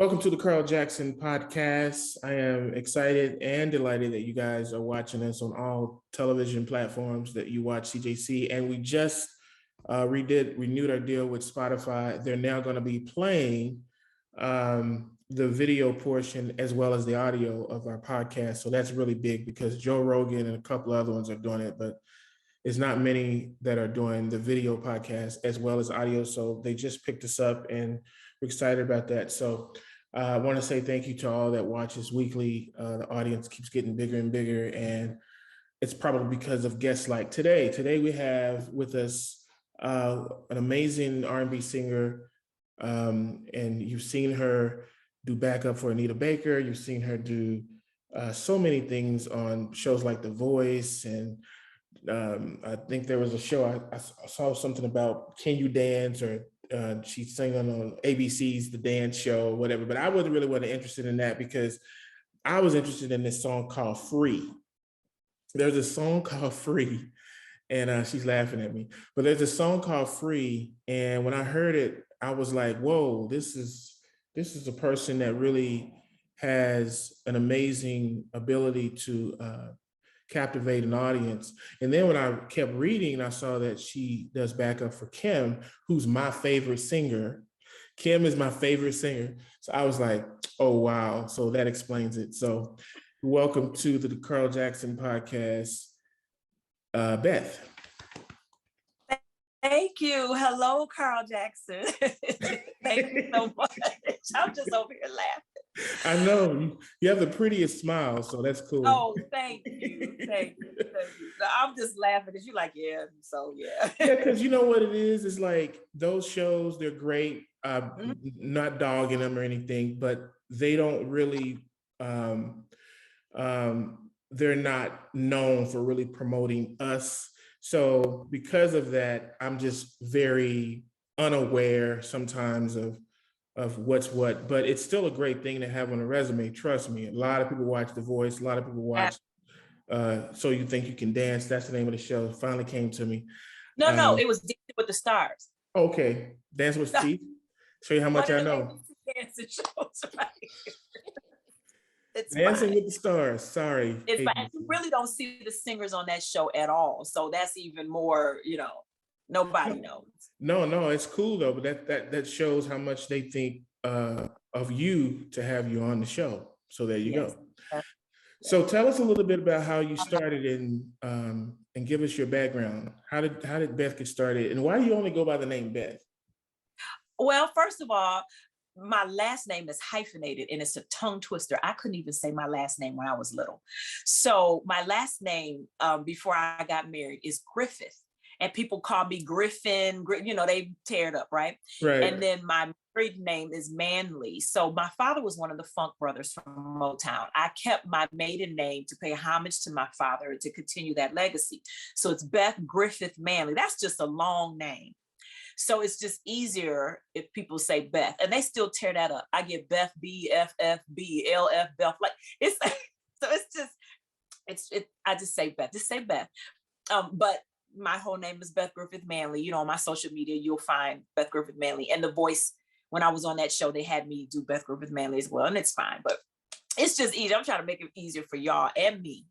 Welcome to the Carl Jackson podcast. I am excited and delighted that you guys are watching us on all television platforms that you watch CJC. And we just renewed our deal with Spotify. They're now going to be playing the video portion as well as the audio of our podcast. So that's really big because Joe Rogan and a couple other ones are doing it, but it's not many that are doing the video podcast as well as audio. So they just picked us up and we're excited about that. So I want to say thank you to all that watches weekly. The audience keeps getting bigger and bigger, and it's probably because of guests like today. Today we have with us an amazing R&B singer, and you've seen her do backup for Anita Baker. You've seen her do so many things on shows like The Voice, and I think there was a show I saw something about Can You Dance, or she sang on ABC's The Dance Show, whatever. But I wasn't interested in that because I was interested in this song called Free. There's a song called Free, and she's laughing at me. But there's a song called Free, and when I heard it, I was like, whoa, this is a person that really has an amazing ability to captivate an audience. And then when I kept reading, I saw that she does backup for Kim, who's my favorite singer. Kim is my favorite singer. So I was like, oh, wow. So that explains it. So welcome to the Carl Jackson podcast, Beth. Thank you. Hello, Carl Jackson. Thank you so much. I'm just over here laughing. I know you have the prettiest smile, so that's cool. Oh, thank you. Thank you. No, I'm just laughing because you're like, yeah, so yeah. Yeah, because you know what it is? It's like those shows, they're great. Not dogging them or anything, but they don't really, they're not known for really promoting us. So because of that, I'm just very unaware sometimes of what's what, but it's still a great thing to have on a resume. Trust me, a lot of people watch The Voice, a lot of people watch So You Think You Can Dance. That's the name of the show. It finally came to me. No, it was Dancing with the Stars. Okay, Dance with Steve. Show you how much I know. Dancing shows, right? It's Dancing fine. with the Stars. Sorry. It's fine. You really don't see the singers on that show at all. So that's even more, nobody knows. No, it's cool though, but that shows how much they think of you to have you on the show. So there you go. So tell us a little bit about how you started and give us your background. How did Beth get started, and why do you only go by the name Beth? Well, first of all, my last name is hyphenated and it's a tongue twister. I couldn't even say my last name when I was little. So my last name before I got married is Griffith. And people call me Griffin, they tear it up, right? Right. And then my married name is Manley. So my father was one of the Funk Brothers from Motown. I kept my maiden name to pay homage to my father and to continue that legacy. So it's Beth Griffith Manley. That's just a long name. So it's just easier if people say Beth, and they still tear that up. I get Beth, B, F, F, B, L, F, Beth. Like it's so I just say Beth. Just say Beth. But my whole name is Beth Griffith Manley. On my social media, you'll find Beth Griffith Manley. And The Voice, when I was on that show, they had me do Beth Griffith Manley as well. And it's fine, but it's just easy. I'm trying to make it easier for y'all and me.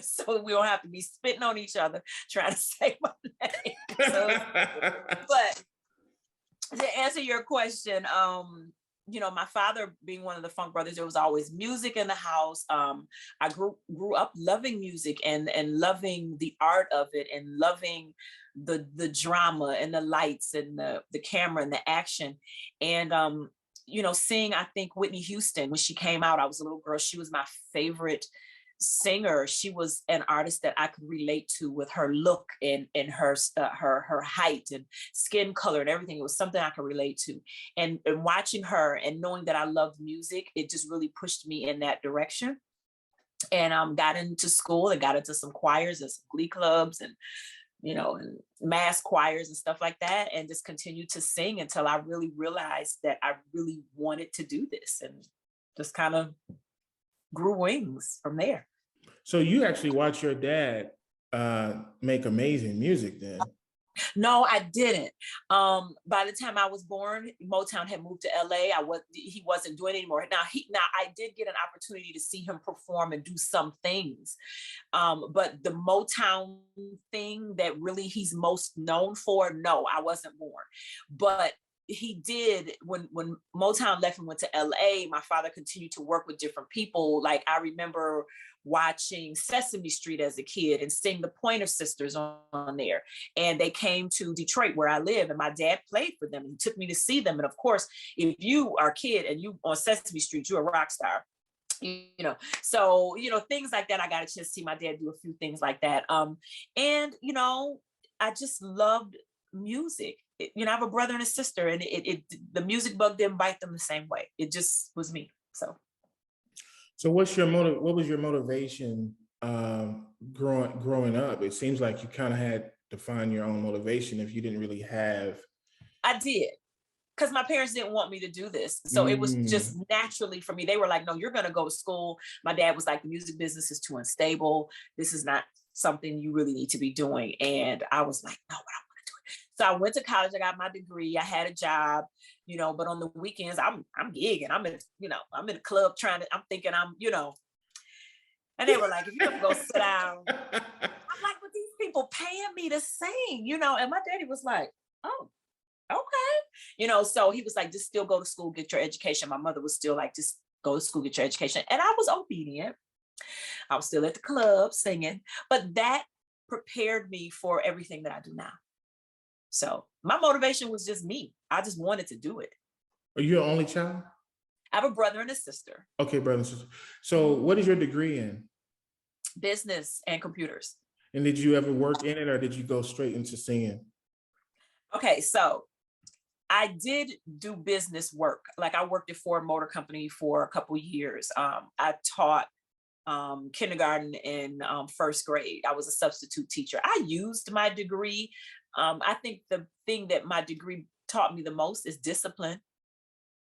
So we don't have to be spitting on each other trying to say my name. But to answer your question, my father being one of the Funk Brothers, there was always music in the house. I grew up loving music and loving the art of it and loving the drama and the lights and the camera and the action. And, seeing, I think, Whitney Houston, when she came out, I was a little girl. She was my favorite singer. She was an artist that I could relate to with her look and her height and skin color and everything. It was something I could relate to. And watching her and knowing that I loved music, it just really pushed me in that direction. And got into school and got into some choirs and some glee clubs and and mass choirs and stuff like that, and just continued to sing until I really realized that I really wanted to do this, and just kind of grew wings from there. So you actually watch your dad make amazing music then? No, I didn't. By the time I was born, Motown had moved to LA. He wasn't doing it anymore. Now I did get an opportunity to see him perform and do some things. But the Motown thing that really he's most known for, no, I wasn't born. But he did when Motown left and went to LA, my father continued to work with different people. Like I remember watching Sesame Street as a kid and seeing the Pointer Sisters on there. And they came to Detroit where I live, and my dad played for them and he took me to see them. And of course, if you are a kid and you on Sesame Street, you're a rock star. So things like that. I got a chance to see my dad do a few things like that. And I just loved music. I have a brother and a sister, and the music bug didn't bite them the same way. It just was me. So what was your motivation growing up? It seems like you kind of had to find your own motivation if you didn't really have. I did, because my parents didn't want me to do this. So it was just naturally for me. They were like, no, you're going to go to school. My dad was like, the music business is too unstable. This is not something you really need to be doing. And I was like, no, but I want to do it. So I went to college. I got my degree. I had a job, but on the weekends I'm gigging. I'm in a club I'm thinking and they were like, if you ever go sit down, I'm like, but these people paying me to sing, and my daddy was like, oh, okay. So he was like, just still go to school, get your education. My mother was still like, just go to school, get your education. And I was obedient. I was still at the club singing, but that prepared me for everything that I do now. So my motivation was just me. I just wanted to do it. Are you an only child? I have a brother and a sister. Okay, brother and sister. So what is your degree in? Business and computers. And did you ever work in it, or did you go straight into singing? Okay, so I did do business work. Like I worked at Ford Motor Company for a couple of years. I taught kindergarten and first grade. I was a substitute teacher. I used my degree. I think the thing that my degree taught me the most is discipline,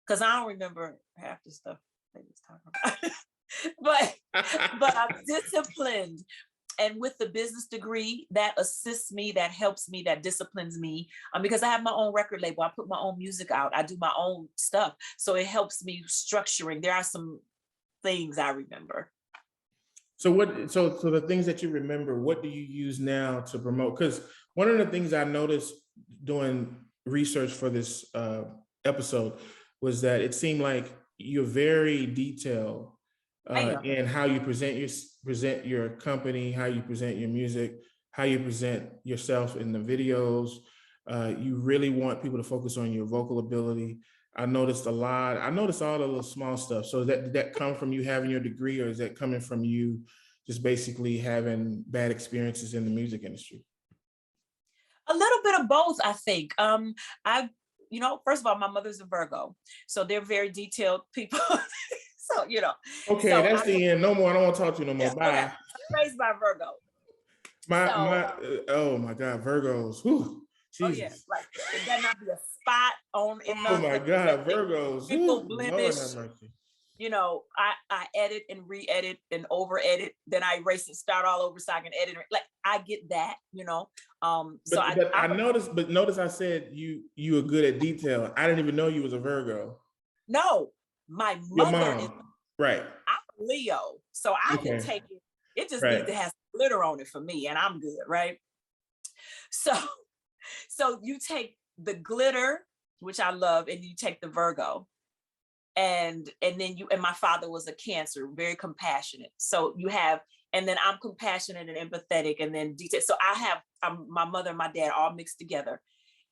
because I don't remember half the stuff they was talking about. but I'm disciplined. And with the business degree, that assists me, that helps me, that disciplines me, because I have my own record label. I put my own music out. I do my own stuff. So it helps me structuring. There are some things I remember. So the things that you remember, what do you use now to promote? Because one of the things I noticed doing research for this episode was that it seemed like you're very detailed in how you present your company, how you present your music, how you present yourself in the videos. You really want people to focus on your vocal ability. I noticed all the little small stuff. So did that come from you having your degree, or is that coming from you just basically having bad experiences in the music industry? A little bit of both, I think. First of all, my mother's a Virgo, so they're very detailed people. So, Okay, so that's the end. No more. I don't want to talk to you no more. Bye. Okay. Raised by Virgo. Oh my God, Virgos. Whew. Jesus. Oh yeah, like it better not be a spot on. Oh my God, Virgos. People blemish. I edit and re-edit and over-edit, then I erase and start all over so I can edit. Like I get that, I noticed. But notice I said you were good at detail. I didn't even know you was a Virgo. No, my mother is right. I'm Leo, so I can take it. It just needs to have glitter on it for me, and I'm good, right? So you take the glitter, which I love, and you take the Virgo, and then my father was a Cancer, very compassionate. So you have, and then I'm compassionate and empathetic, and then detail. So I'm my mother and my dad all mixed together.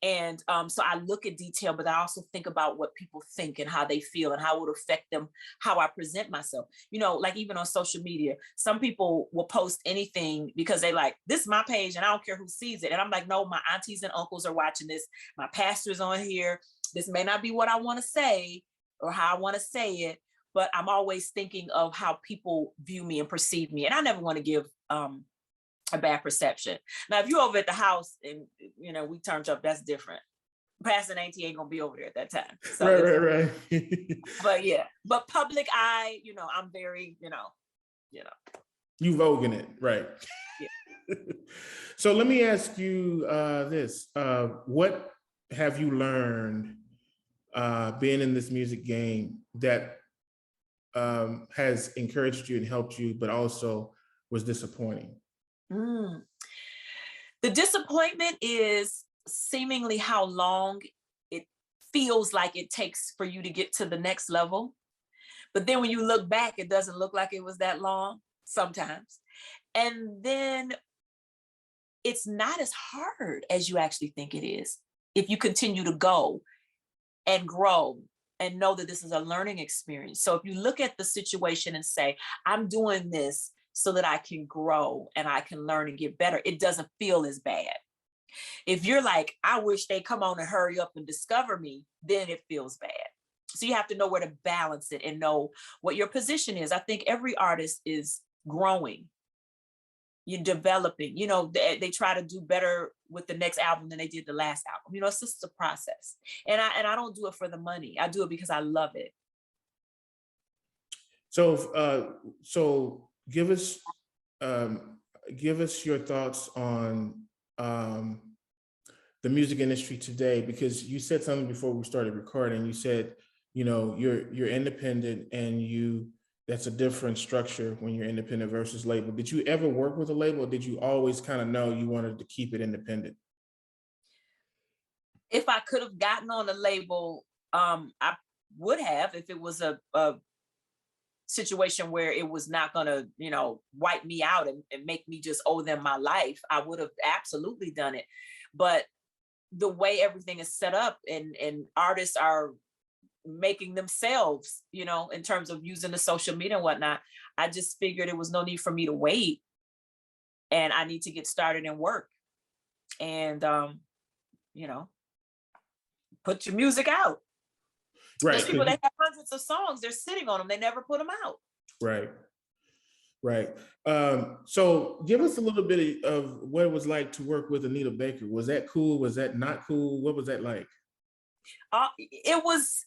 And so I look at detail, but I also think about what people think and how they feel and how it would affect them, how I present myself. Like even on social media, some people will post anything because they like, this is my page and I don't care who sees it. And I'm like, no, my aunties and uncles are watching this. My pastor's on here. This may not be what I want to say or how I want to say it, but I'm always thinking of how people view me and perceive me. And I never want to give a bad perception. Now, if you're over at the house and we turned up, that's different. Pastor and Auntie ain't gonna be over there at that time. So right. but public eye, I'm very, You voguing it, right? Yeah. So let me ask you this. What have you learned being in this music game that has encouraged you and helped you, but also was disappointing? Mm. The disappointment is seemingly how long it feels like it takes for you to get to the next level. But then when you look back, it doesn't look like it was that long sometimes. And then it's not as hard as you actually think it is if you continue to go and grow and know that this is a learning experience. So if you look at the situation and say, I'm doing this so that I can grow and I can learn and get better, it doesn't feel as bad. If you're like, I wish they come on and hurry up and discover me, then it feels bad. So you have to know where to balance it and know what your position is. I think every artist is growing. You're developing, they try to do better with the next album than they did the last album. It's just a process. And I don't do it for the money. I do it because I love it. So give us your thoughts on the music industry today, because you said something before we started recording. You said, you're independent and that's a different structure when you're independent versus label. Did you ever work with a label, or did you always kind of know you wanted to keep it independent? If I could have gotten on a label, I would have, if it was a situation where it was not gonna, wipe me out and make me just owe them my life, I would have absolutely done it. But the way everything is set up and artists are making themselves, in terms of using the social media and whatnot, I just figured it was no need for me to wait, and I need to get started and work and, put your music out. Right. There's people that have hundreds of songs, they're sitting on them, they never put them out. Right. So give us a little bit of what it was like to work with Anita Baker. Was that cool? Was that not cool? What was that like? It was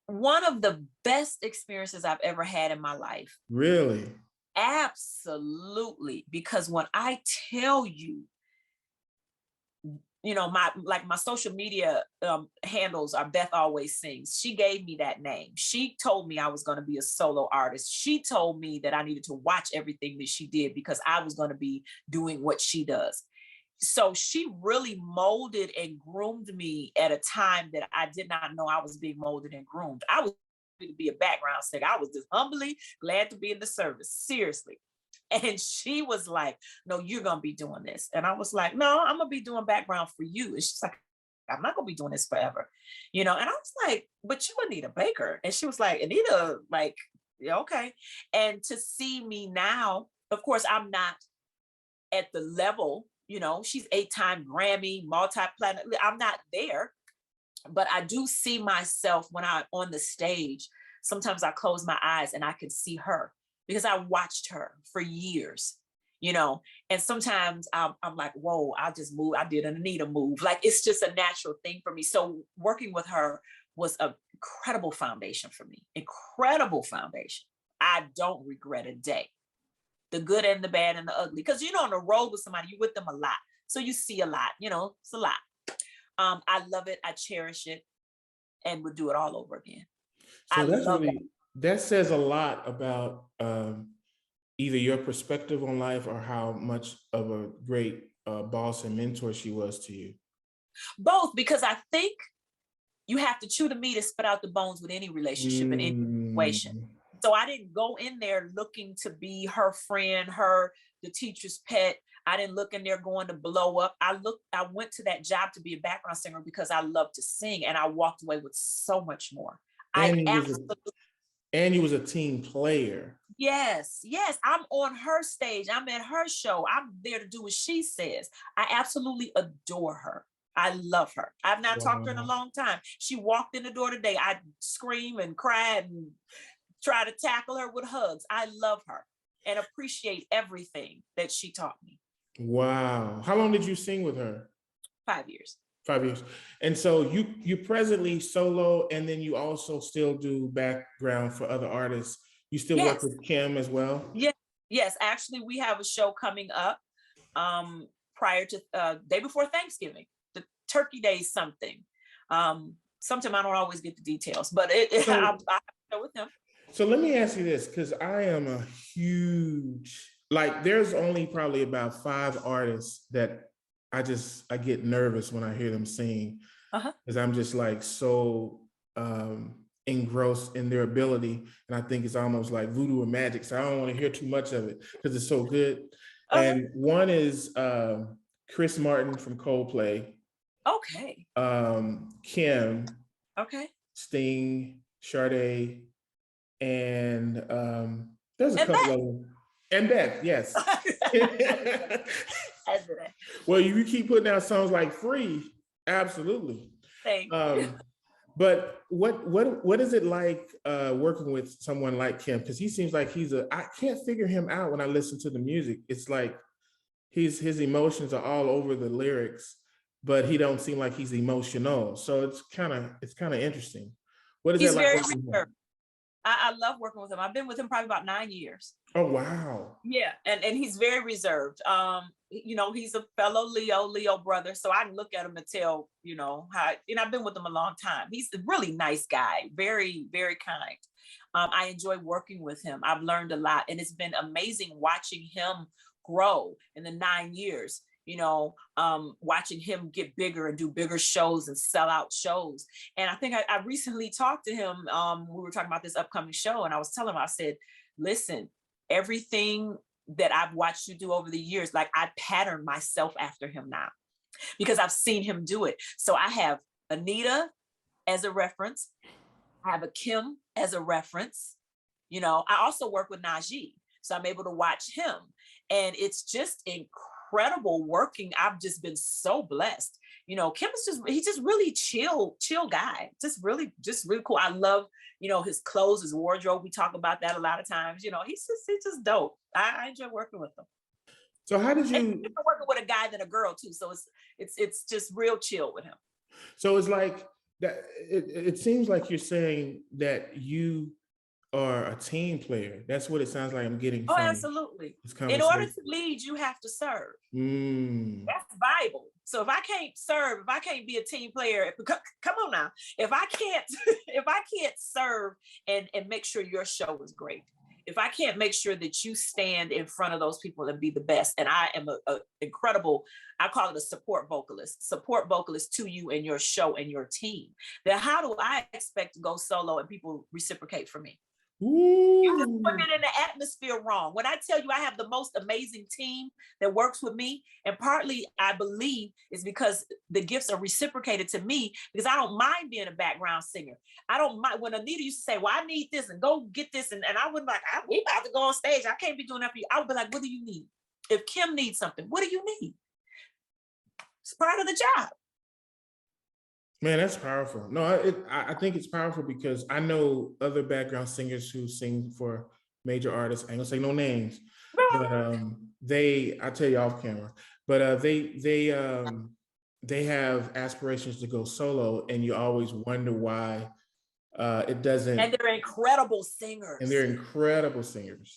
one of the best experiences I've ever had in my life. Really? Absolutely. Because when I tell you, my social media handles are Beth Always Sings. She gave me that name. She told me I was going to be a solo artist. She told me that I needed to watch everything that she did because I was going to be doing what she does. So she really molded and groomed me at a time that I did not know I was being molded and groomed. I was to be a background singer. I was just humbly glad to be in the service, seriously. And she was like, no, you're going to be doing this. And I was like, no, I'm going to be doing background for you. And she's like, I'm not going to be doing this forever. And I was like, but you Anita Baker. And she was like, Anita, like, yeah, okay. And to see me now, of course, I'm not at the level, she's 8-time Grammy, multi-platinum. I'm not there, but I do see myself when I'm on the stage. Sometimes I close my eyes and I can see her because I watched her for years, and sometimes I'm like, whoa, I just moved. I did an Anita move. Like, it's just a natural thing for me. So working with her was an incredible foundation for me, incredible foundation. I don't regret a day. The good and the bad and the ugly. Because, on the road with somebody, you're with them a lot. So you see a lot, it's a lot. I love it. I cherish it and would do it all over again. So that says a lot about either your perspective on life or how much of a great boss and mentor she was to you. Both, because I think you have to chew the meat and spit out the bones with any relationship and any situation. So I didn't go in there looking to be her friend, the teacher's pet. I didn't look in there going to blow up. I went to that job to be a background singer because I love to sing, and I walked away with so much more. And you was a team player. Yes. I'm on her stage. I'm at her show. I'm there to do what she says. I absolutely adore her. I love her. I've not talked to her in a long time. She walked in the door today. I screamed and cried and try to tackle her with hugs. I love her and appreciate everything that she taught me. Wow. How long did you sing with her? 5 years. 5 years. And so you presently solo, and then you also still do background for other artists. You still work with Kim as well? Yes. Actually, we have a show coming up prior to day before Thanksgiving, the Turkey Day something. Sometimes I don't always get the details, but I know with him. So let me ask you this, because I am a huge, like, there's only probably about 5 artists that I get nervous when I hear them sing, because I'm just like so engrossed in their ability, and I think it's almost like voodoo or magic. So I don't want to hear too much of it because it's so good. And one is Chris Martin from Coldplay. Okay. Kim. Okay. Sting, Sade, and there's a couple of them. And Beth, yes. Well, you keep putting out songs like Free, absolutely. Thank you. But what is it like working with someone like Kim? Because he seems like I can't figure him out when I listen to the music. It's like his emotions are all over the lyrics, but he don't seem like he's emotional. So it's kind of interesting. What is it like? He's very reserved. I love working with him. I've been with him probably about 9 years. Oh, wow. Yeah, and he's very reserved. He's a fellow Leo brother, so I can look at him and tell, how, I've been with him a long time. He's a really nice guy, very, very kind. I enjoy working with him. I've learned a lot, and it's been amazing watching him grow in the 9 years. Watching him get bigger and do bigger shows and sell out shows. And I think I recently talked to him. We were talking about this upcoming show, and I was telling him, I said, listen, everything that I've watched you do over the years, like I pattern myself after him now because I've seen him do it. So I have Anita as a reference. I have a Kim as a reference. I also work with Najee, so I'm able to watch him. And it's just incredible working. I've just been so blessed. Kim is he's just really chill guy. Just really cool. I love, his clothes, his wardrobe. We talk about that a lot of times. He's just dope. I enjoy working with him. So how did you? And working with a guy than a girl too. So it's just real chill with him. So it's like that. It seems like you're saying that you are a team player. That's what it sounds like I'm getting. Oh, absolutely. In order to lead, you have to serve. That's Bible. So if I can't serve, if I can't be a team player, come on now. If I can't serve and make sure your show is great, if I can't make sure that you stand in front of those people and be the best, and I am a incredible, I call it a support vocalist to you and your show and your team, then how do I expect to go solo and people reciprocate for me? You just put it in the atmosphere wrong. When I tell you I have the most amazing team that works with me, and partly I believe is because the gifts are reciprocated to me, because I don't mind being a background singer. I don't mind when Anita used to say, well, I need this and go get this. And I wouldn't like, we about to go on stage. I can't be doing that for you. I would be like, what do you need? If Kim needs something, what do you need? It's part of the job. Man, that's powerful. No, I think it's powerful because I know other background singers who sing for major artists. I ain't gonna say no names, but I'll tell you off camera. But they have aspirations to go solo, and you always wonder why it doesn't. And they're incredible singers.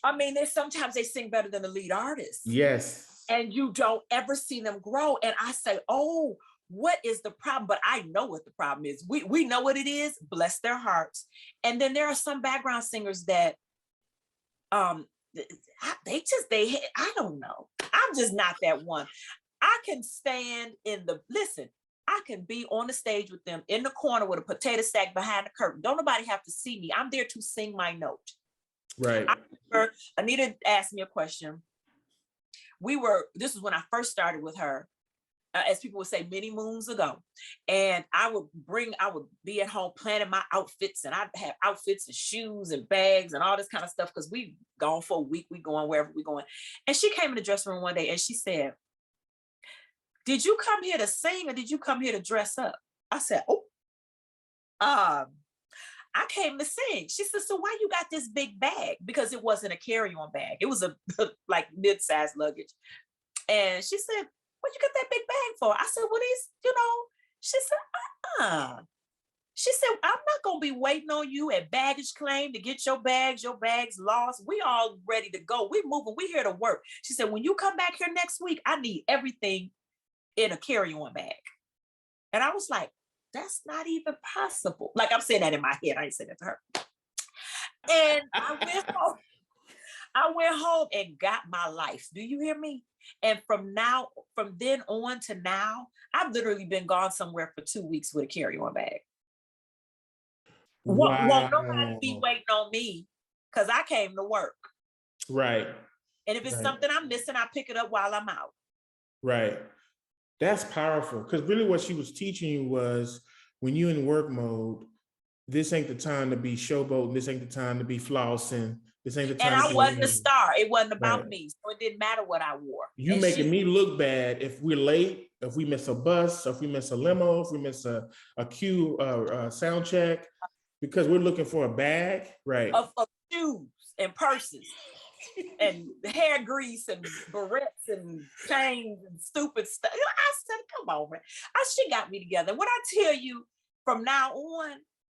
I mean, sometimes they sing better than the lead artist. Yes. And you don't ever see them grow. And I say, oh, what is the problem? But I know what the problem is. We know what it is. Bless their hearts. And then there are some background singers that I don't know. I'm just not that one. I can stand I can be on the stage with them in the corner with a potato sack behind the curtain. Don't nobody have to see me. I'm there to sing my note. Right. Anita asked me a question. This was when I first started with her. As people would say, many moons ago. And I would be at home planning my outfits, and I'd have outfits and shoes and bags and all this kind of stuff, because we gone for a week, we going wherever we going. And she came in the dressing room one day and she said, did you come here to sing or did you come here to dress up? I said, I came to sing. She said, so why you got this big bag? Because it wasn't a carry-on bag. It was a like mid-sized luggage. And she said, what you got that big bag for? I said, well, she said, She said, I'm not going to be waiting on you at baggage claim to get your bags lost. We all ready to go. We moving. We here to work. She said, when you come back here next week, I need everything in a carry-on bag. And I was like, that's not even possible. Like, I'm saying that in my head. I ain't saying that to her. And I went home and got my life. Do you hear me? And from then on to now, I've literally been gone somewhere for 2 weeks with a carry-on bag. Wow. Won't nobody be waiting on me because I came to work. Right. And if it's something I'm missing, I pick it up while I'm out. Right. That's powerful. Because really what she was teaching you was when you're in work mode, this ain't the time to be showboating. This ain't the time to be flossing. This ain't the time. And I wasn't a star. It wasn't about me. So it didn't matter what I wore. You making me look bad if we're late, if we miss a bus, if we miss a limo, if we miss a cue, sound check, because we're looking for a bag, right? Of shoes and purses and hair grease and barrettes and chains and stupid stuff. I said, come on, man. She got me together. When I tell you from now on,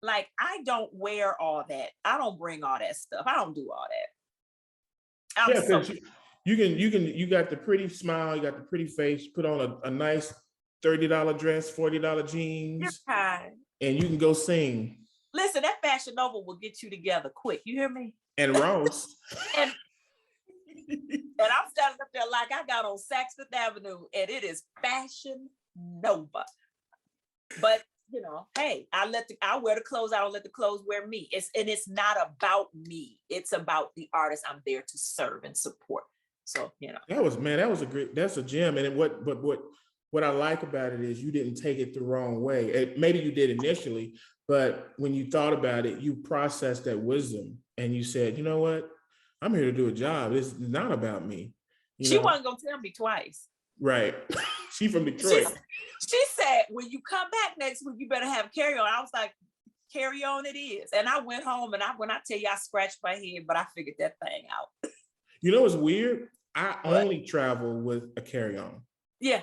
like, I don't wear all that. I don't bring all that stuff. I don't do all that. You got the pretty smile, you got the pretty face, put on a nice $30 dress, $40 jeans, and you can go sing. Listen, that Fashion Nova will get you together quick. You hear me? And Ross. and I'm standing up there like I got on Saks Fifth Avenue, and it is Fashion Nova. But you know, hey, I wear the clothes. I don't let the clothes wear me. It's not about me. It's about the artist I'm there to serve and support. So, you know, that's a gem. And what I like about it is you didn't take it the wrong way. Maybe you did initially, but when you thought about it, you processed that wisdom and you said, you know what? I'm here to do a job. It's not about me. She wasn't gonna tell me twice. Right. She from Detroit. She said, when you come back next week, you better have carry-on. I was like, carry on it is. And I went home and when I tell you, I scratched my head, but I figured that thing out. You know what's weird? I only travel with a carry-on. Yeah.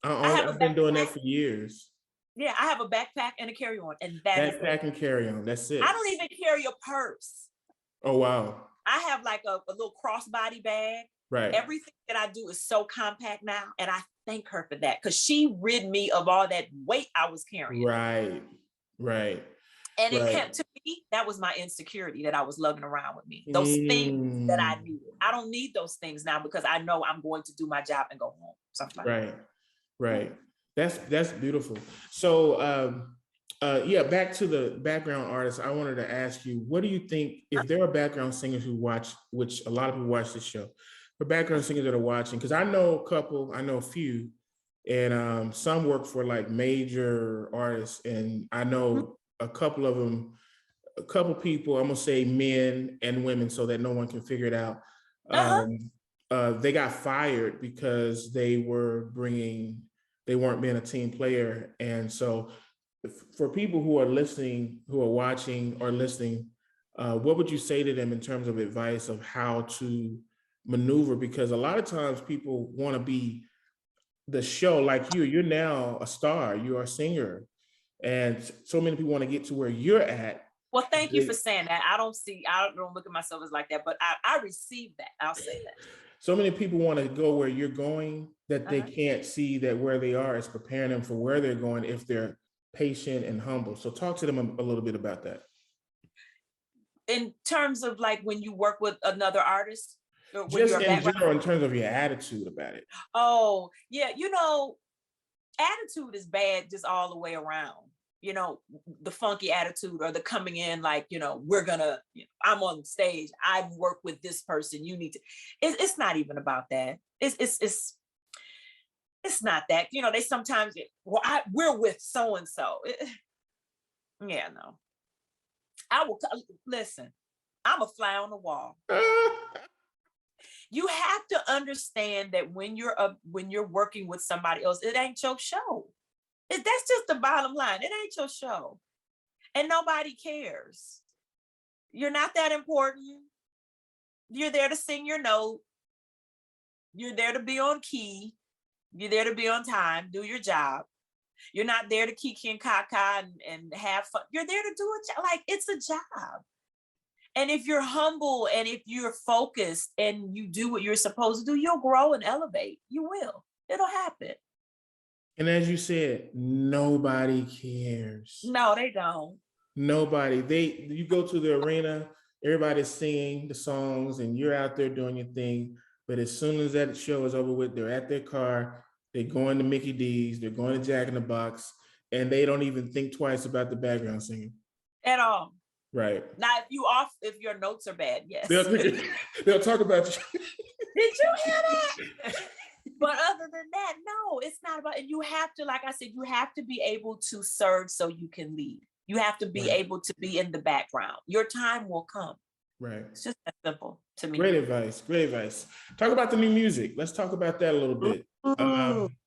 I've been doing that for years. Yeah, I have a backpack and a carry-on. And backpack and carry-on, that's it. I don't even carry a purse. Oh, wow. I have like a little crossbody bag. Right. Everything that I do is so compact now. And I thank her for that because she rid me of all that weight I was carrying. Right. And it kept to me, that was my insecurity that I was lugging around with me. Those things that I needed. I don't need those things now because I know I'm going to do my job and go home. Something like that. Right. That's beautiful. So back to the background artists, I wanted to ask you, what do you think, if there are background singers who watch, which a lot of people watch this show, but background singers that are watching, because I know a few, and some work for like major artists, and I know a couple of them, a couple people, I'm gonna say men and women so that no one can figure it out. They got fired because they weren't being a team player. And so for people who are listening, who are watching or listening, what would you say to them in terms of advice of how to maneuver? Because a lot of times people want to be the show like you're now a star, you're a singer. And so many people want to get to where you're at. Well, thank you for saying that. I don't look at myself as like that, but I receive that. I'll say that. So many people want to go where you're going that they can't see that where they are is preparing them for where they're going if they're patient and humble. So talk to them a little bit about that. In terms of like when you work with another artist? Just in general, in terms of your attitude about it. Oh, yeah. Attitude is bad just all the way around. The funky attitude or the coming in like, I'm on stage, I work with this person, you need to, it's not even about that. It's not that, they sometimes, we're with so-and-so. Yeah, no. Listen, I'm a fly on the wall. You have to understand that when you're working with somebody else, it ain't your show. That's just the bottom line. It ain't your show. And nobody cares. You're not that important. You're there to sing your note. You're there to be on key. You're there to be on time, do your job. You're not there to kiki and kaka and have fun. You're there to do a job. Like, it's a job. And if you're humble and if you're focused and you do what you're supposed to do, you'll grow and elevate. You will. It'll happen. And as you said, nobody cares. No, they don't. Nobody. You go to the arena, everybody's singing the songs and you're out there doing your thing. But as soon as that show is over with, they're at their car, they're going to Mickey D's, they're going to Jack in the Box, and they don't even think twice about the background singing. At all. Right. Now, if your notes are bad, yes. They'll talk about you. Did you hear that? But other than that, no, it's not about, and you have to, like I said, you have to be able to serve so you can lead. You have to be able to be in the background. Your time will come. Right. It's just that simple to me. Great advice. Great advice. Talk about the new music. Let's talk about that a little bit.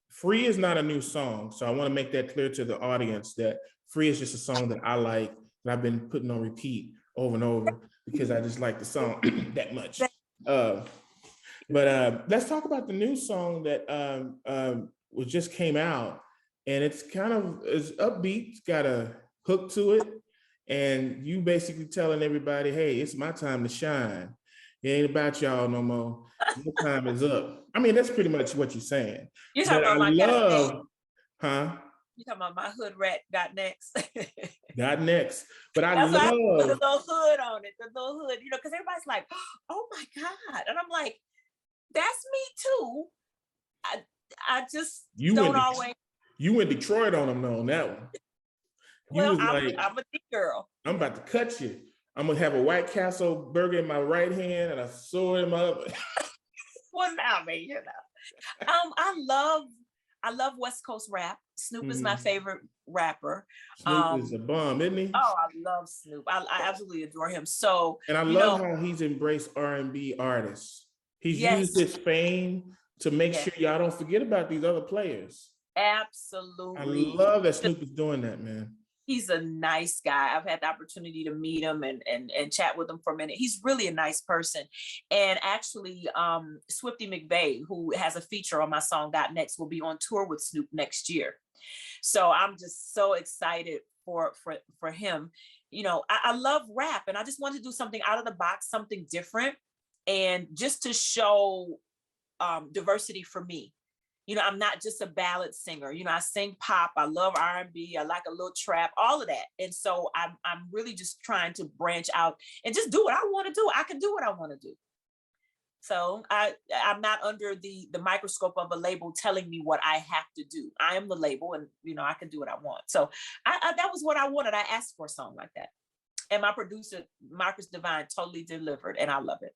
Free is not a new song. So I want to make that clear to the audience that Free is just a song that I like, that I've been putting on repeat over and over because I just like the song that much. But let's talk about the new song that just came out, and it's upbeat. It's got a hook to it, and you basically telling everybody, "Hey, it's my time to shine. It ain't about y'all no more. Your time is up." I mean, that's pretty much what you're saying. You're talking about my huh? You talking about my hood rat got next? Got next. But I That's love why I put the little hood on it, the little hood, because everybody's like, "Oh my God," and I'm like, that's me too. I just don't always. You went Detroit on them though, on that one. Well, I'm a thick girl. I'm about to cut you. I'm gonna have a White Castle burger in my right hand and a sword in my other. Well, now, man, I love West Coast rap. Snoop is my favorite rapper. Snoop is a bomb, isn't he? Oh, I love Snoop. I absolutely adore him. So, and I love how he's embraced R&B artists. He's used his fame to make sure y'all don't forget about these other players. Absolutely. I love that Snoop is doing that, man. He's a nice guy. I've had the opportunity to meet him and chat with him for a minute. He's really a nice person. And actually, Swifty McVeigh, who has a feature on my song Got Next, will be on tour with Snoop next year. So I'm just so excited for him. I love rap, and I just wanted to do something out of the box, something different, and just to show diversity for me. I'm not just a ballad singer. I sing pop. I love R&B. I like a little trap, all of that. And so I'm really just trying to branch out and just do what I want to do. I can do what I want to do. So I'm not under the microscope of a label telling me what I have to do. I am the label, and I can do what I want. So that was what I wanted. I asked for a song like that, and my producer Marcus Divine totally delivered, and I love it.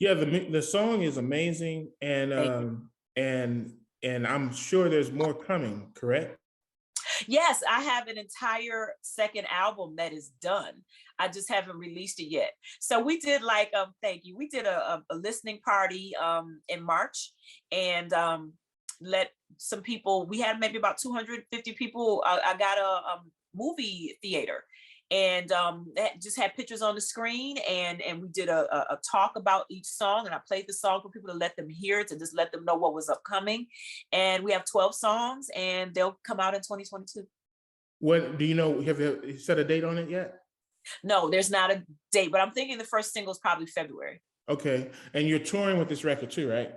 Yeah, the song is amazing, and I'm sure there's more coming, correct? Yes, I have an entire second album that is done. I just haven't released it yet. So we did thank you. We did a listening party in March, and let some people, we had maybe about 250 people. I got a movie theater, and that just had pictures on the screen, and we did a talk about each song, and I played the song for people to let them hear it, to just let them know what was upcoming. And we have 12 songs, and they'll come out in 2022. What do you know? Have you set a date on it yet? No, there's not a date, but I'm thinking the first single is probably February. Okay, and you're touring with this record too, right?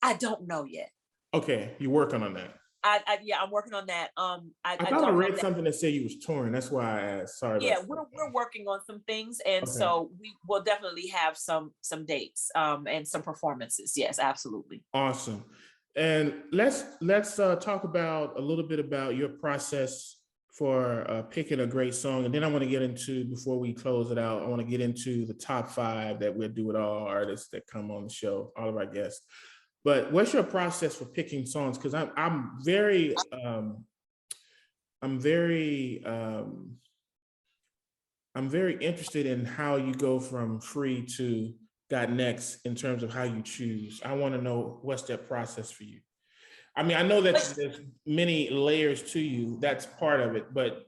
I don't know yet. Okay, you're working on that. I'm working on that. I thought I read something that said you was touring. That's why I asked. Sorry. Yeah, we're working on some things, and so we will definitely have some dates and some performances. Yes, absolutely. Awesome. And let's talk about a little bit about your process for picking a great song, and then I want to get into, before we close it out, I want to get into the top 5 that we'll do with all artists that come on the show, all of our guests. But what's your process for picking songs? Because I'm very interested in how you go from Free to Got Next in terms of how you choose. I want to know, what's that process for you? I mean, I know that there's many layers to you. That's part of it. But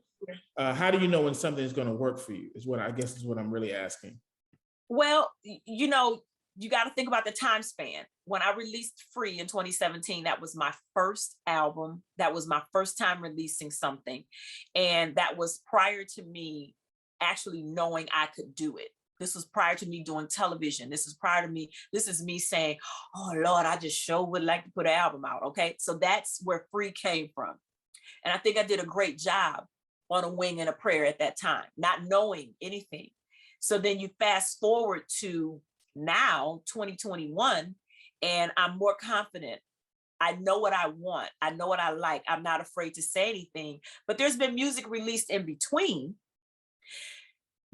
how do you know when something is going to work for you? Is what I'm really asking. Well, you got to think about the time span. when I released Free in 2017, that was my first album. That was my first time releasing something. And that was prior to me actually knowing I could do it. This was prior to me doing television. This is prior to me. This is me saying, oh Lord, I just sure would like to put an album out. Okay. So that's where Free came from. And I think I did a great job on a wing and a prayer at that time, not knowing anything. So then you fast forward to now, 2021, and I'm more confident. I know what I want. I know what I like. I'm not afraid to say anything, but there's been music released in between.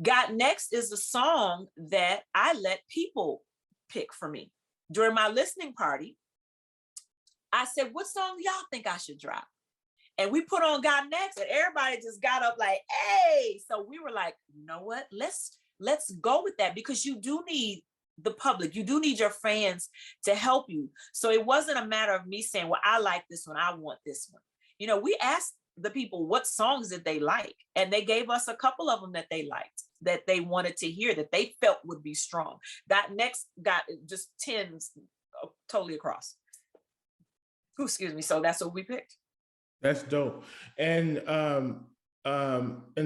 Got Next is a song that I let people pick for me. During my listening party, I said, what song y'all think I should drop? And we put on Got Next, and everybody just got up like, hey. So we were like, you know what? Let's go with that, because you do need the public. You do need your fans to help you. So it wasn't a matter of me saying, well, I like this one, I want this one. You know, we asked the people what songs did they like, and they gave us a couple of them that they liked, that they wanted to hear, that they felt would be strong. Got Next got just 10s totally across. Ooh, excuse me. So that's what we picked. That's dope. And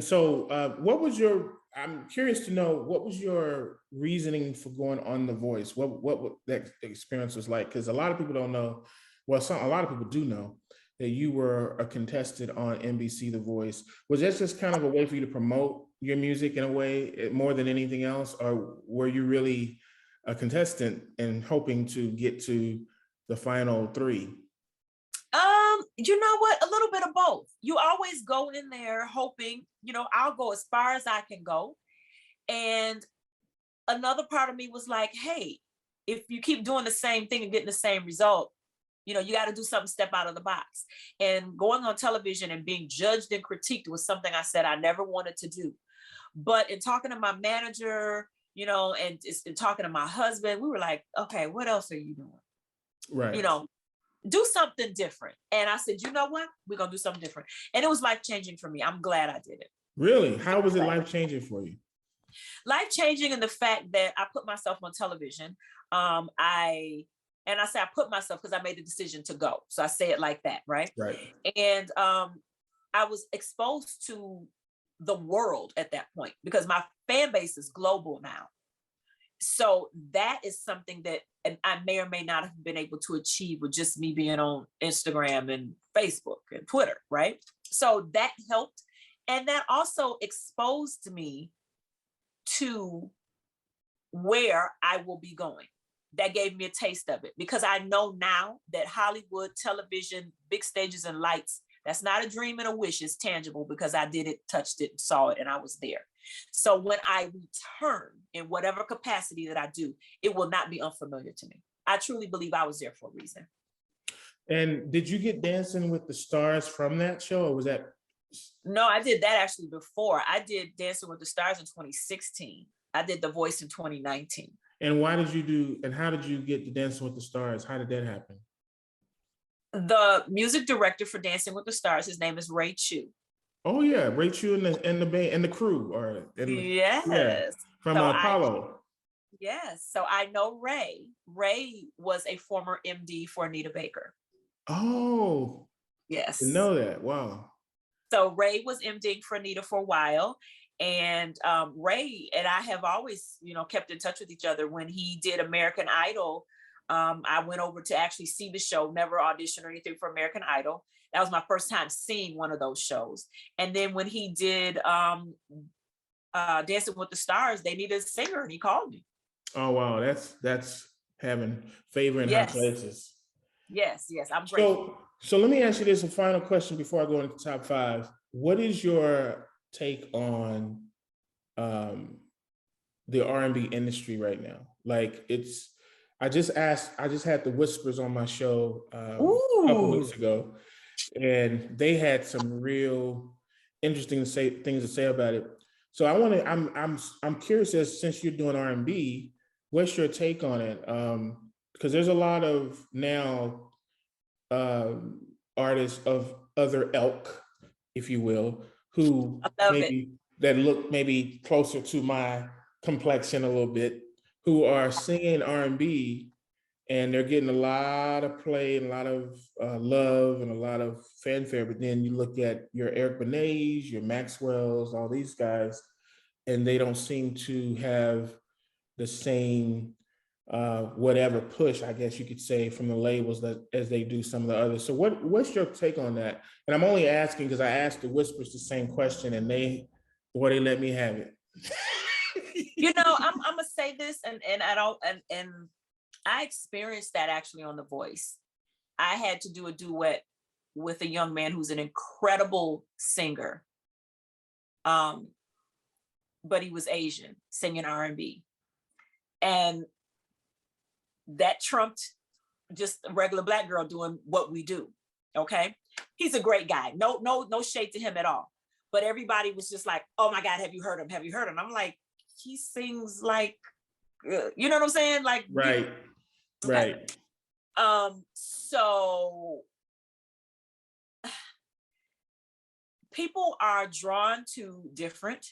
so what was your, I'm curious to know, what was your reasoning for going on The Voice? What that experience was like? Because a lot of people don't know, well, a lot of people do know that you were a contestant on NBC The Voice. Was that just kind of a way for you to promote your music in a way more than anything else? Or were you really a contestant and hoping to get to the final 3? You know what? A little bit of both. You always go in there hoping, you know, I'll go as far as I can go. And another part of me was like, hey, if you keep doing the same thing and getting the same result, you know, you got to do something, step out of the box. And going on television and being judged and critiqued was something I said I never wanted to do. But in talking to my manager, you know, and in talking to my husband, we were like, okay, what else are you doing? Right. You know, do something different. And I said, you know what? We're going to do something different. And it was life-changing for me. I'm glad I did it. Really? How was it life-changing for you? Life-changing in the fact that I put myself on television. I say I put myself because I made the decision to go. So I say it like that, right? Right. And I was exposed to the world at that point because my fan base is global now. So that is something that I may or may not have been able to achieve with just me being on Instagram and Facebook and Twitter, right? So that helped. And that also exposed me to where I will be going. That gave me a taste of it because I know now that Hollywood, television, big stages and lights, that's not a dream and a wish, it's tangible because I did it, touched it, saw it, and I was there. So when I return in whatever capacity that I do, it will not be unfamiliar to me. I truly believe I was there for a reason. And did you get Dancing with the Stars from that show, or was that? No, I did that actually before. I did Dancing with the Stars in 2016. I did The Voice in 2019. And how did you get to Dancing with the Stars? How did that happen? The music director for Dancing with the Stars, his name is Ray Chu. Oh yeah, Ray Chu and the band and the crew, Yes, yeah, from Apollo. Yes, so I know Ray. Ray was a former MD for Anita Baker. Oh, yes, I know that. Wow. So Ray was MDing for Anita for a while, and Ray and I have always, you know, kept in touch with each other. When he did American Idol, I went over to actually see the show, never auditioned or anything for American Idol. That was my first time seeing one of those shows. And then when he did Dancing with the Stars, they needed a singer and he called me. Oh, wow. That's having favor in high places. Yes, I'm grateful. So let me ask you this, a final question before I go into the top 5. What is your take on the R&B industry right now? Like I just had the Whispers on my show a couple weeks ago, and they had some real interesting things to say about it. So I'm curious, since you're doing R&B, what's your take on it? Because there's a lot of now artists of other ilk, if you will, who that look maybe closer to my complexion a little bit, who are singing R&B and they're getting a lot of play and a lot of love and a lot of fanfare. But then you look at your Eric Benets, your Maxwell's, all these guys, and they don't seem to have the same whatever push, I guess you could say, from the labels that as they do some of the others. So what's your take on that? And I'm only asking because I asked the Whispers the same question, and they let me have it. I'm gonna say this, and I don't, and I experienced that actually on The Voice. I had to do a duet with a young man who's an incredible singer, but he was Asian, singing R&B, and that trumped just a regular Black girl doing what we do. Okay, he's a great guy. No shade to him at all. But everybody was just like, "Oh my God, have you heard him? Have you heard him?" I'm like, he sings like, you know what I'm saying? Like, right, okay. right. So people are drawn to different.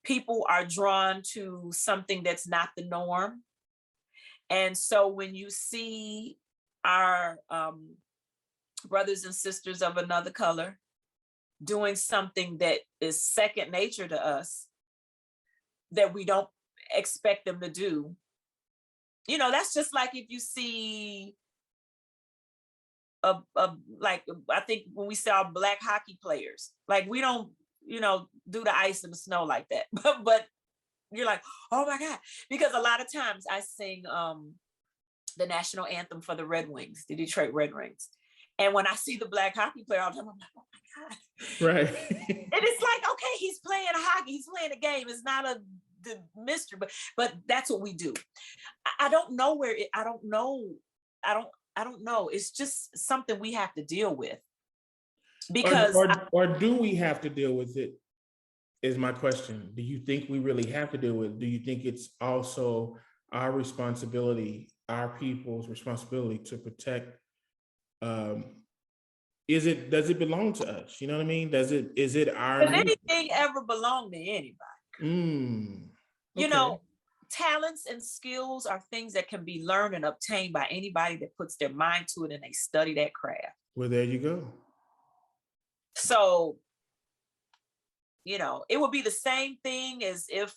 People are drawn to something that's not the norm. And so when you see our brothers and sisters of another color doing something that is second nature to us, that we don't expect them to do, that's just like if you see like, I think when we saw Black hockey players, like we don't, do the ice and the snow like that, but you're like, oh my God, because a lot of times I sing the national anthem for the Red Wings, the Detroit Red Wings. And when I see the Black hockey player all the time, I'm like, oh my God. Right. And it's like, okay, he's playing hockey, he's playing a game. It's not the mystery, but that's what we do. I don't know where I don't know. It's just something we have to deal with. Because or do we have to deal with it, is my question. Do you think we really have to deal with it? Do you think it's also our responsibility, our people's responsibility to protect? Does it belong to us? You know what I mean? Is it our? Does anything ever belong to anybody? Okay. Talents and skills are things that can be learned and obtained by anybody that puts their mind to it and they study that craft. Well, there you go. So, it would be the same thing as if,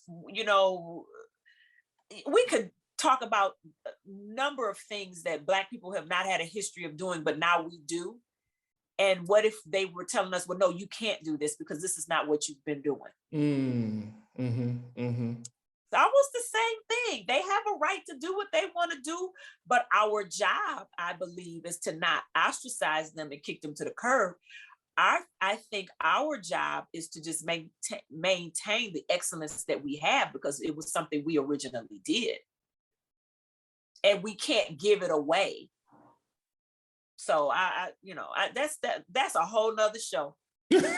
we could talk about a number of things that Black people have not had a history of doing, but now we do. And what if they were telling us, well, no, you can't do this because this is not what you've been doing. It's almost the same thing. They have a right to do what they want to do, but our job, I believe, is to not ostracize them and kick them to the curb. I think our job is to just maintain the excellence that we have because it was something we originally did. And we can't give it away. So that's a whole nother show. Because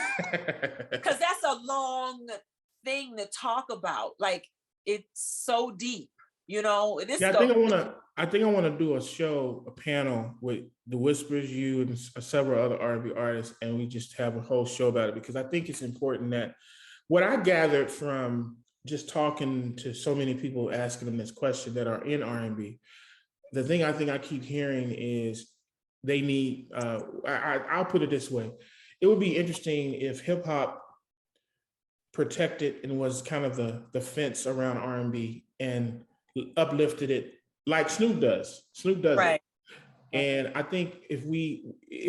that's a long thing to talk about. Like, it's so deep, it is. Yeah, I think I want to do a panel with the Whispers, you and several other R&B artists, and we just have a whole show about it, because I think it's important that what I gathered from just talking to so many people asking them this question that are in R&B, the thing I think I keep hearing is they need, I'll put it this way. It would be interesting if hip hop protected and was kind of the fence around R&B and uplifted it like Snoop does. Right. It. And I think it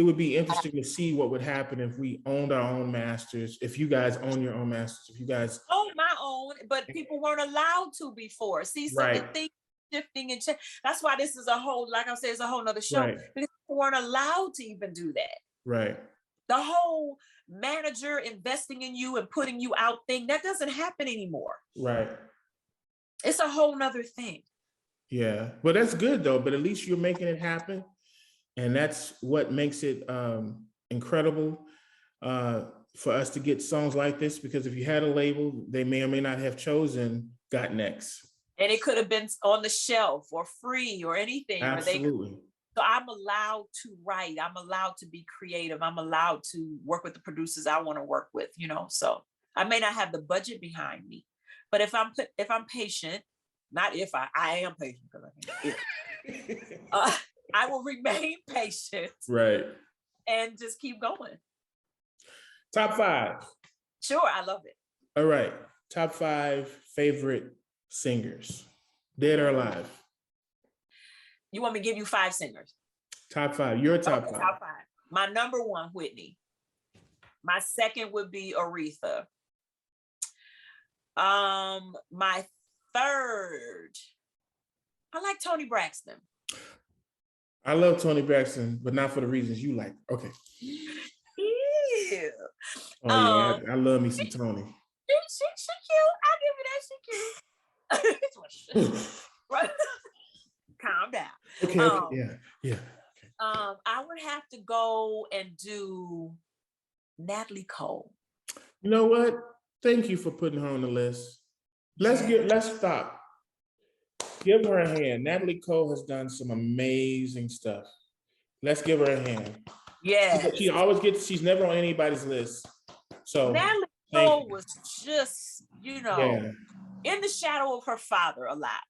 would be interesting to see what would happen if we owned our own masters, if you guys own your own masters, if you guys own my own, but people weren't allowed to before. See, so right. The thing shifting and change. That's why this is a whole, like I said, it's a whole nother show. Right. Because people weren't allowed to even do that. Right. The whole manager investing in you and putting you out thing, that doesn't happen anymore. Right. It's a whole nother thing. Yeah, well, that's good though, but at least you're making it happen. And that's what makes it incredible for us to get songs like this, because if you had a label, they may or may not have chosen Got Next. And it could have been on the shelf or free or anything. Absolutely. So I'm allowed to write. I'm allowed to be creative. I'm allowed to work with the producers I want to work with, so I may not have the budget behind me, but if I'm patient, not if I am patient, because I can't. I will remain patient. Right. And just keep going. Top 5. Sure, I love it. All right. Top 5 favorite singers, dead or alive. You want me to give you 5 singers? Top 5. Your top 5. Top 5. My number 1, Whitney. My second would be Aretha. My third, I like Toni Braxton. I love Toni Braxton, but not for the reasons you like. Okay. Yeah. Oh yeah, I love me some Toni. She cute. I'll give you that. She cute. Right. Calm down. Okay. Yeah. Okay. I would have to go and do Natalie Cole. You know what? Thank you for putting her on the list. Let's stop. Give her a hand. Natalie Cole has done some amazing stuff. Let's give her a hand. Yeah. She's never on anybody's list. So Natalie Cole was just, in the shadow of her father a lot.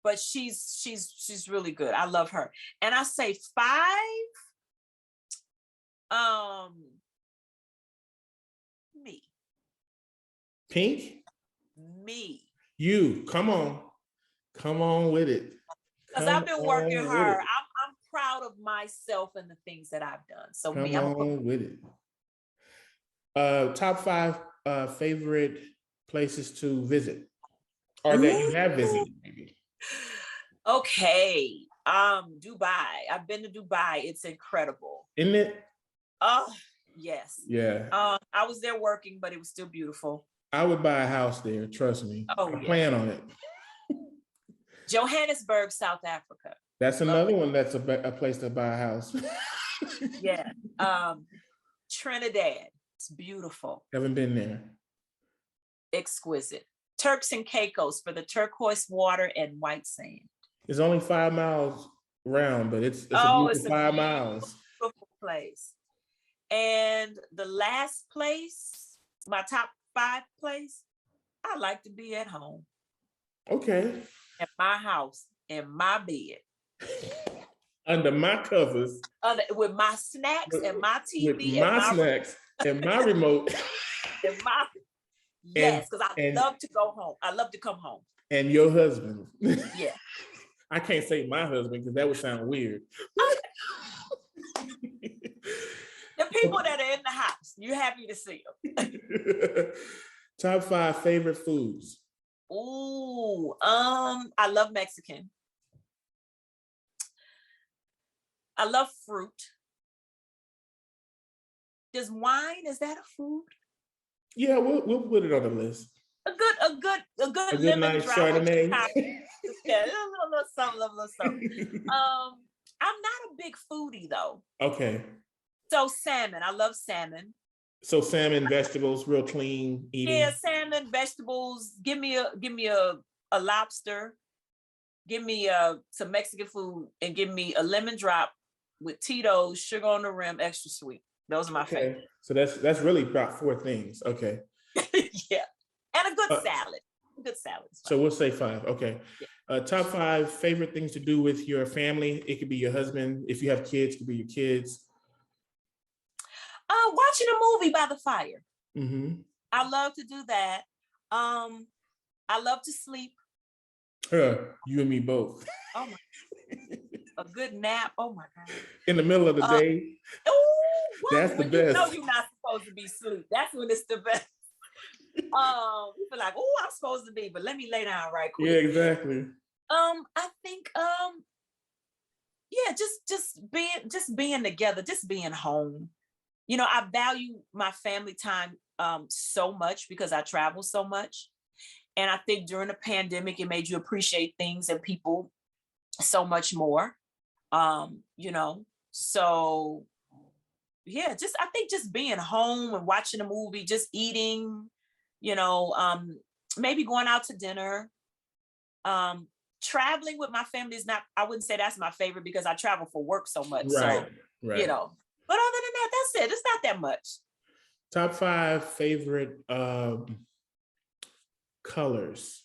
But she's really good. I love her. And I say 5. Me. Pink? Me. You. Come on with it. Because I've been working hard. I'm proud of myself and the things that I've done. So Come on with it. Top 5 favorite places to visit, or that you have visited, maybe. Okay. Dubai. I've been to Dubai. It's incredible. Isn't it? Oh, yes. Yeah. I was there working, but it was still beautiful. I would buy a house there, trust me. I plan on it. Johannesburg, South Africa. That's another one that's a place to buy a house. Yeah. Trinidad. It's beautiful. Haven't been there. Exquisite. Turks and Caicos for the turquoise water and white sand. It's only 5 miles round, but it's a beautiful 5 miles. Beautiful place. And the last place, my top 5 place, I like to be at home. Okay. At my house, in my bed. Under my covers. With my snacks and my TV. With my snacks and my remote. Yes, because I love to go home. I love to come home. And your husband. Yeah. I can't say my husband because that would sound weird. The people that are in the house, you're happy to see them. Top 5 favorite foods. Ooh, I love Mexican. I love fruit. Is that a food? Yeah, we'll put it on the list. A good lemon nice drop. Chardonnay. Yeah, a little something. I'm not a big foodie though. Okay. So salmon, I love salmon. So salmon, vegetables, real clean eating. Yeah, salmon, vegetables. Give me a lobster. Give me some Mexican food, and give me a lemon drop with Tito's, sugar on the rim, extra sweet. Those are my favorite. So that's really about 4 things. Okay. Yeah, and a good salad. Good salad. So we'll say 5. Okay. Yeah. Top 5 favorite things to do with your family. It could be your husband. If you have kids, it could be your kids. Watching a movie by the fire. Mm-hmm. I love to do that. I love to sleep. You and me both. Oh my! A good nap. Oh my God! In the middle of the day. That's the best. You know you're not supposed to be asleep. That's when it's the best. You feel like, I'm supposed to be, but let me lay down right quick. Yeah, exactly. I think, just being together, just being home. You know, I value my family time so much because I travel so much. And I think during the pandemic, it made you appreciate things and people so much more. So yeah, I think just being home and watching a movie, just eating, maybe going out to dinner. Traveling with my family is not, I wouldn't say that's my favorite because I travel for work so much. Right. But other than that, that's it. It's not that much. Top 5 favorite colors.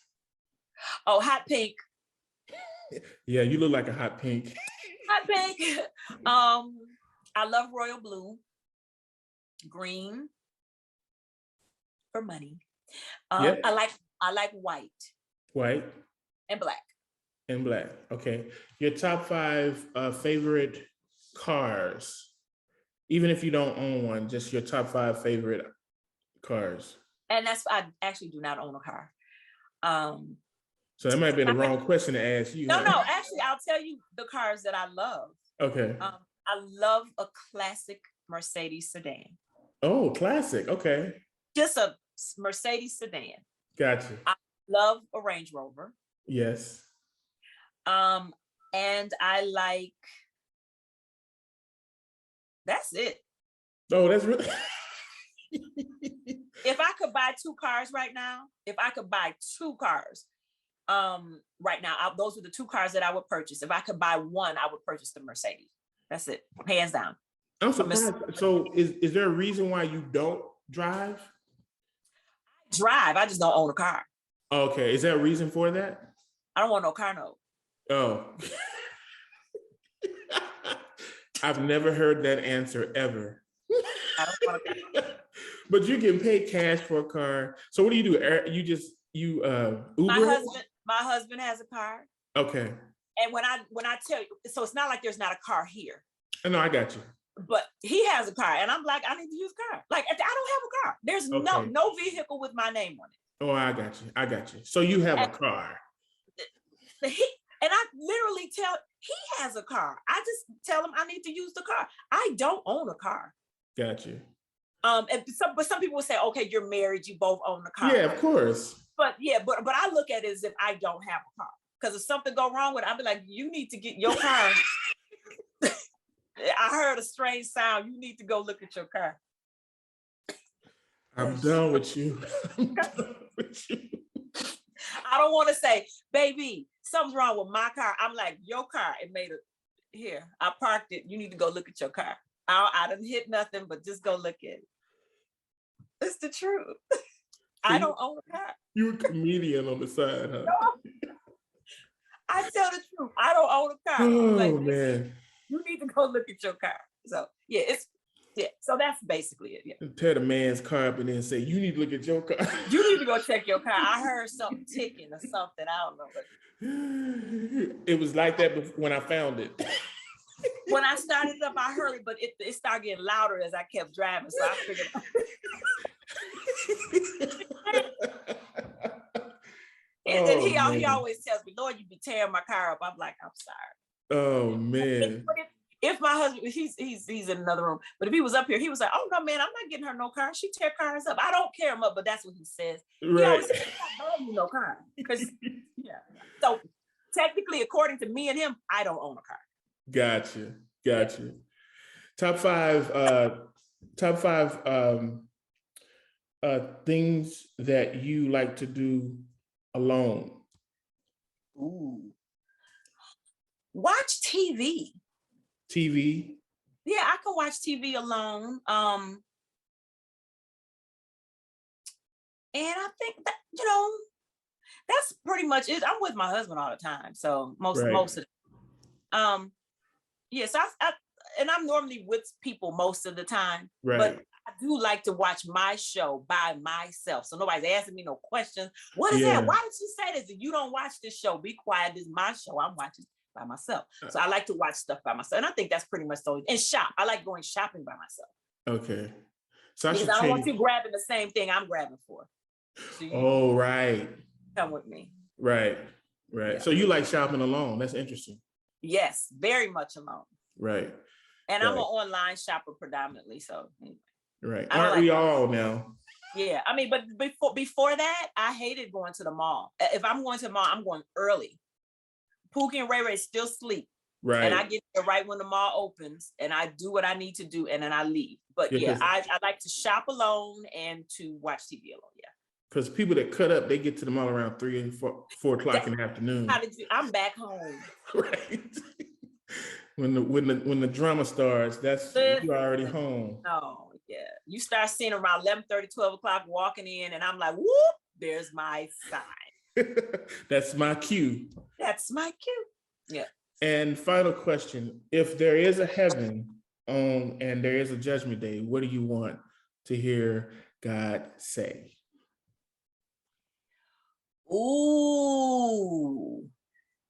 Oh, hot pink. Yeah, you look like a hot pink. Hot pink. I love royal blue, green for money. Yeah. I like white. White and black. and black. Okay. Your top 5 favorite cars, even if you don't own one, just your top 5 favorite cars. And I actually do not own a car. So that might be the wrong question to ask you. No, actually, I'll tell you the cars that I love. Okay. I love a classic Mercedes sedan. Oh, classic. Okay. Just a Mercedes sedan. Gotcha. I love a Range Rover. Yes. And I like, that's it. Oh, that's really. If I could buy 2 cars right now, right now, those are the 2 cars that I would purchase. If I could buy one, I would purchase the Mercedes. That's it, hands down. I'm surprised. So is there a reason why you don't drive? I just don't own a car. Okay, is there a reason for that? I don't want no car note. Oh. I've never heard that answer ever. I don't want a car. But you can pay cash for a car. So what do? You Uber? My husband has a car. Okay. And when I tell you, so it's not like there's not a car here. No, I got you. But he has a car, and I'm like, I need to use a car. Like, I don't have a car. There's no vehicle with my name on it. Oh, I got you. So you have a car. And I literally tell, he has a car. I just tell him I need to use the car. I don't own a car. Got you. But some people will say, okay, you're married, you both own the car. Yeah, of course. But I look at it as if I don't have a car. Because if something go wrong with it, I'll be like, you need to get your car. I heard a strange sound. You need to go look at your car. I'm done with you. I don't want to say, baby, something's wrong with my car. I'm like, your car, I parked it. You need to go look at your car. I didn't hit nothing, but just go look at it. It's the truth. I don't own a car. You're a comedian on the side, huh? No, I tell the truth. I don't own a car. Oh, like, man. You need to go look at your car. So so that's basically it. Yeah. Tear the man's car up and then say, you need to look at your car. You need to go check your car. I heard something ticking or something. I don't know. It was like that when I found it. When I started up, I heard it, but it started getting louder as I kept driving. So I figured and he always tells me, Lord, you be tearing my car up. I'm like, I'm sorry. Oh, man. If my husband, he's in another room, but if he was up here, he was like, oh no, man, I'm not getting her no car. She tear cars up. I don't tear them up, but that's what he says. Right. He always says, I'm not buying you no car. Because so technically, according to me and him, I don't own a car. Gotcha. Top 5 things that you like to do alone. Ooh. Watch TV. TV? Yeah, I can watch TV alone. And I think that, that's pretty much it. I'm with my husband all the time. So most of the yes, and I'm normally with people most of the time. Right. But I do like to watch my show by myself. So nobody's asking me no questions. What is that? Why did you say this? If you don't watch this show, be quiet. This is my show. I'm watching by myself. So I like to watch stuff by myself. And I think that's pretty much so. And shop. I like going shopping by myself. Okay. So because I don't want you grabbing the same thing I'm grabbing for. So right. Come with me. Right. Yeah. So you like shopping alone. That's interesting. Yes, very much alone. Right. And I'm an online shopper predominantly. So right. Aren't we all now? Yeah. I mean, but before that, I hated going to the mall. If I'm going to the mall, I'm going early. Pookie and Ray Ray still sleep. Right. And I get there right when the mall opens and I do what I need to do and then I leave. But I like to shop alone and to watch TV alone. Yeah. Because people that cut up, they get to the mall around 3 and 4 o'clock in the afternoon. I'm back home. Right. When the drama starts, you're already home. No, yeah. You start seeing around 11:30, 12 o'clock walking in and I'm like, whoop, there's my sign. That's my cue. That's my cue. Yeah. And final question, if there is a heaven and there is a judgment day, what do you want to hear God say? Ooh.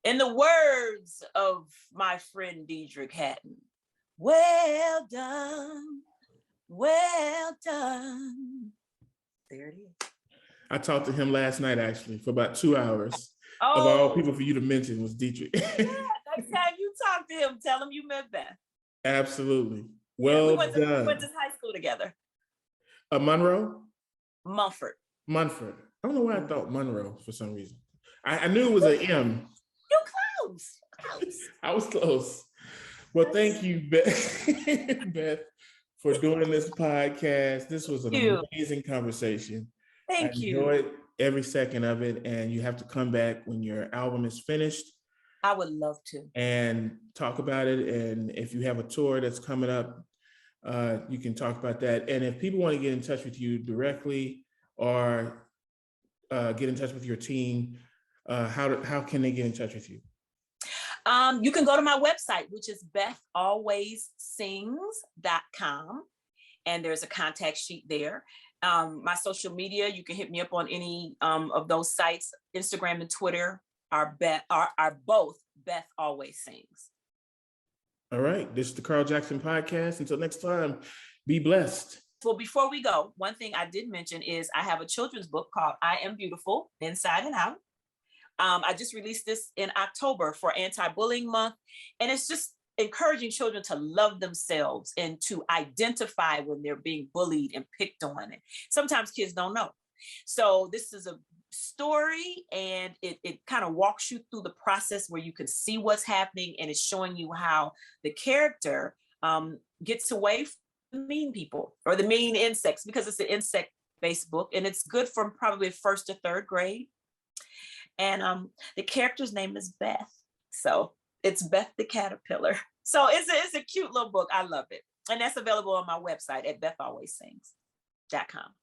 In the words of my friend Diedrich Hatton, well done, well done. There it is. I talked to him last night, actually, for about 2 hours. Oh. Of all people for you to mention was Diedrich. Yeah, next time you talk to him, tell him you met Beth. Absolutely. Well we done. went to high school together. Monroe? Munford. Munford. I don't know why I thought Monroe for some reason. I knew it was an M. You're close. I was close. Well, thank you, Beth, Beth, for doing this podcast. This was an amazing conversation. Thank you. I enjoyed every second of it, and you have to come back when your album is finished. I would love to. And talk about it. And if you have a tour that's coming up, you can talk about that. And if people want to get in touch with you directly or get in touch with your team, how can they get in touch with you? You can go to my website, which is bethalwayssings.com. And there's a contact sheet there. My social media, you can hit me up on any of those sites. Instagram and Twitter are both Beth Always Sings. All right. This is the Carl Jackson Podcast. Until next time, be blessed. Well, before we go, one thing I did mention is I have a children's book called I Am Beautiful, Inside and Out. I just released this in October for Anti-Bullying Month. And it's just encouraging children to love themselves and to identify when they're being bullied and picked on. And sometimes kids don't know. So this is a story, and it kind of walks you through the process where you can see what's happening, and it's showing you how the character gets away from the mean people or the mean insects, because it's an insect-based book, and it's good from probably 1st to 3rd grade. And the character's name is Beth. So it's Beth the Caterpillar. So it's a cute little book. I love it. And that's available on my website at bethalwayssings.com.